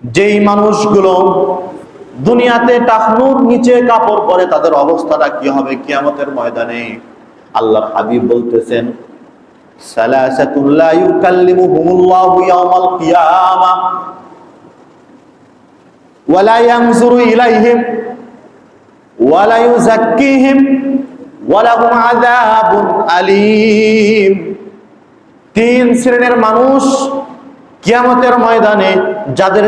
যেই মানুষগুলো দুনিয়াতে টাকনুর নিচে কাপড় পরে তাদের অবস্থাটা কি হবে কিয়ামতের ময়দানে? আল্লাহর হাবিব বলতেছেন, সালাসাতুল লা ইউকাল্লিমুহুমুল্লাহু ইয়াওমাল কিয়ামা ওয়া লা ইয়ানজুরু ইলাইহিম ওয়া লা ইউযাক্কিহিম ওয়া লাহুম আযাবুন আলীম। তিন শ্রেণীর মানুষ কিয়ামতের ময়দানে, যাদের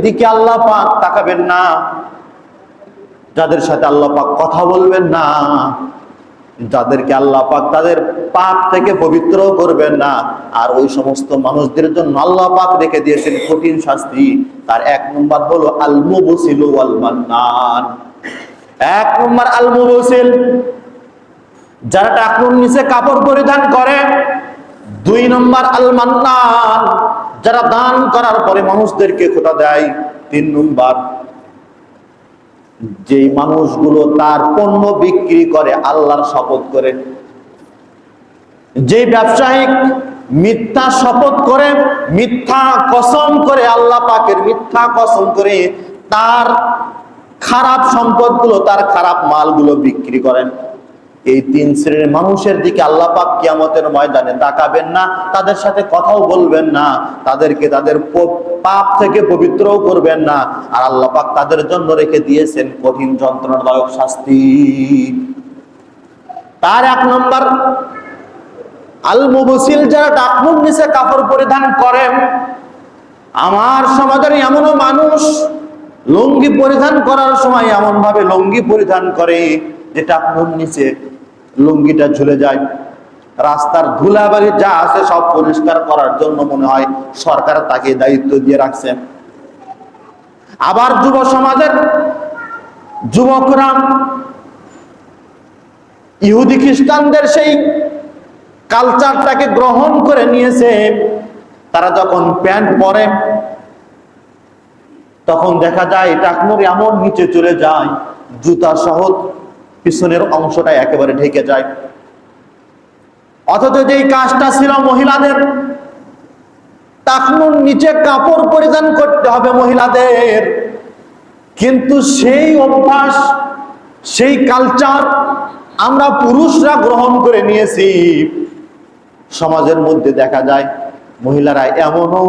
দিকে আল্লাহ পাক তাকাবেন না, যাদের সাথে আল্লাহ পাক কথা বলবেন না, যাদেরকে আল্লাহ পাক তাদের পাপ থেকে পবিত্র করবেন না, আর ওই সমস্ত মানুষদের জন্য আল্লাহ পাক রেখে দিয়েছেন কঠিন শাস্তি। তার এক নম্বর হলো আল মুবসিল ওয়াল মান্নান। এক নম্বর আল মুবসিল, যারা টাকনুর নিচে কাপড় পরিধান করে। দুই নম্বর আল মান্নান, যারা দান করার পরে মানুষদেরকে খোটা দেয়। তিন নম্বর, যেই মানুষগুলো তার পণ্য বিক্রি করে আল্লাহর শপথ করে। যে ব্যবসায়িক মিথ্যা শপথ করে, মিথ্যা কসম করে, আল্লাহ পাকের মিথ্যা কসম করে তার খারাপ সম্পদগুলো, তার খারাপ মালগুলো বিক্রি করেন। এই তিন শ্রেণীর মানুষের দিকে আল্লাহ পাক কিয়ামতের ময়দানে তাকাবেন না, তাদের সাথে কথাও বলবেন না, তাদেরকে তাদের পাপ থেকে পবিত্রও করবেন না, আর আল্লাহ পাক তাদের জন্য রেখে দিয়েছেন কঠিন যন্ত্রণাদায়ক শাস্তি। তার এক নম্বর আল মুবসিল, যারা টাকনুর নিচে কাপড় পরিধান করে। আমার সমাজের এমনও মানুষ লুঙ্গি পরিধান করার সময় এমন ভাবে লুঙ্গি পরিধান করে যে টাকনুর নিচে লুঙ্গিটা ঝুলে যায়। রাস্তার ধুলাবালি যা আছে সব পরিষ্কার করার জন্য মনে হয় সরকার তাকে দায়িত্ব দিয়ে রাখছেন। আবার যুব সমাজের যুবকরা ইহুদি খ্রিস্টানদের সেই কালচারটাকে গ্রহণ করে নিয়েছে। তারা যখন প্যান্ট পরে তখন দেখা যায় টাকনুর এমন নিচে চলে যায়, জুতা সহ পিছনের অংশটা একেবারে ঢেকে যায়। অথচ যেই কাজটা ছিল মহিলাদের, টাকনুর নিচে কাপড় পরিধান করতে হবে মহিলাদের, কিন্তু সেই অভ্যাস, সেই কালচার আমরা পুরুষরা গ্রহণ করে নিয়েছি। সমাজের মধ্যে দেখা যায় মহিলারা এমনও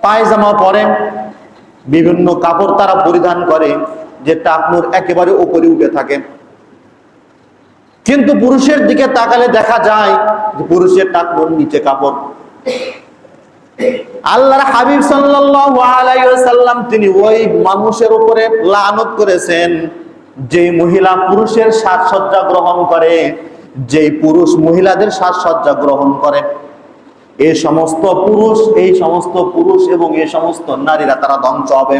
পায়জামা পরে, বিভিন্ন কাপড় তারা পরিধান করে যে টাকনুর একেবারে উপরে উঠে থাকে, কিন্তু পুরুষের দিকে তাকালে দেখা যায় যে পুরুষের টাকনুর নিচে কাপড়। আল্লাহর হাবিব সাল্লাল্লাহু আলাইহি ওয়াসাল্লাম তিনি ওই মানুষের উপরে লানত করেছেন যে মহিলা পুরুষের সাজসজ্জা গ্রহণ করে, যেই পুরুষ মহিলাদের সাজসজ্জা গ্রহণ করে। এই সমস্ত পুরুষ এবং এই সমস্ত নারীরা তারা ধ্বংস হবে।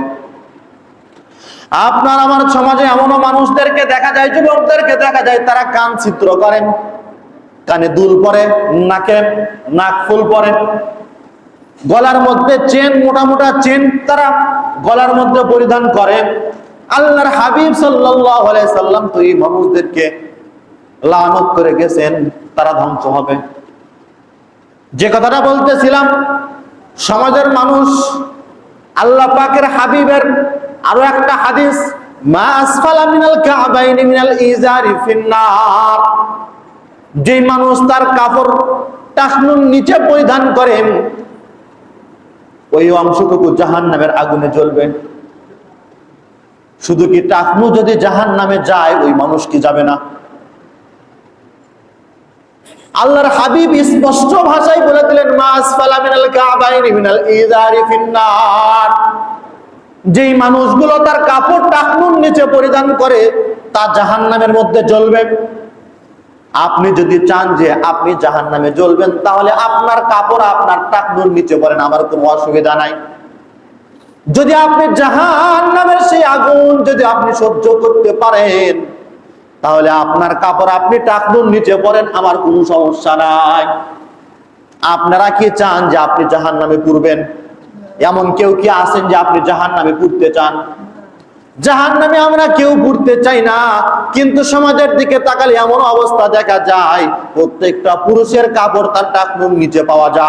আপনার আমার সমাজে এমনও মানুষদেরকে দেখা যায়, যুবকদেরকে দেখা যায়, তারা কান ছিদ্র করেন, কানে দুল পরে, নাকে নাকফুল পরে, গলার মধ্যে চেন, মোটা মোটা চেন তারা গলার মধ্যে পরিধান করে। আল্লাহর হাবিব সাল্লাল্লাহু আলাইহি সাল্লাম তো এই মানুষদেরকে লানত করে গেছেন, তারা ধ্বংস হবে। যে কথাটা বলতেছিলাম, সমাজের মানুষ আল্লাহ পাকের হাবিবের আরো একটা হাদিস, মা আসফালা মিনাল কাবাইনি মিনাল ইজারি ফিন্নার, যে মানুষ তার কাপড় টাকনুর নিচে পরিধান করেন ওই অংশটুকু জাহান্নামের আগুনে জ্বলবে। শুধু কি টাকনু যদি জাহান্নামে যায়, ওই মানুষ কি যাবে না? আল্লাহর হাবিব স্পষ্ট ভাষায় বলে দিলেন, মা আসফালা মিনাল কাবাইনি মিনাল ইজারি ফিন্নার, যেই মানুষগুলো তার কাপড় টাকনুর নিচে পরিধান করে তা জাহান্নামের মধ্যে জ্বলবে। আপনি যদি চান যে আপনি জাহান্নামে জ্বলবেন, তাহলে আপনার কাপড় আপনার টাকনুর নিচে পরেন, আমার কোনো অসুবিধা নাই। যদি আপনি জাহান্নামের সেই আগুন যদি আপনি সহ্য করতে পারেন, তাহলে আপনার কাপড় আপনি টাকনুর নিচে পরেন, আমার কোনো সমস্যা নাই। আপনারা কি চান যে আপনি জাহান্নামে পুড়বেন? এমন কেউ কি আছেন যে আপনি জাহান্নামে পুড়তে চান? জাহান্নামে আমরা কেউ পুড়তে চাই না, কিন্তু সমাজের দিকে তাকালে এমন অবস্থা দেখা যায় প্রত্যেকটা পুরুষের কাপড় তার টাকনুর নিচে পাওয়া যায়।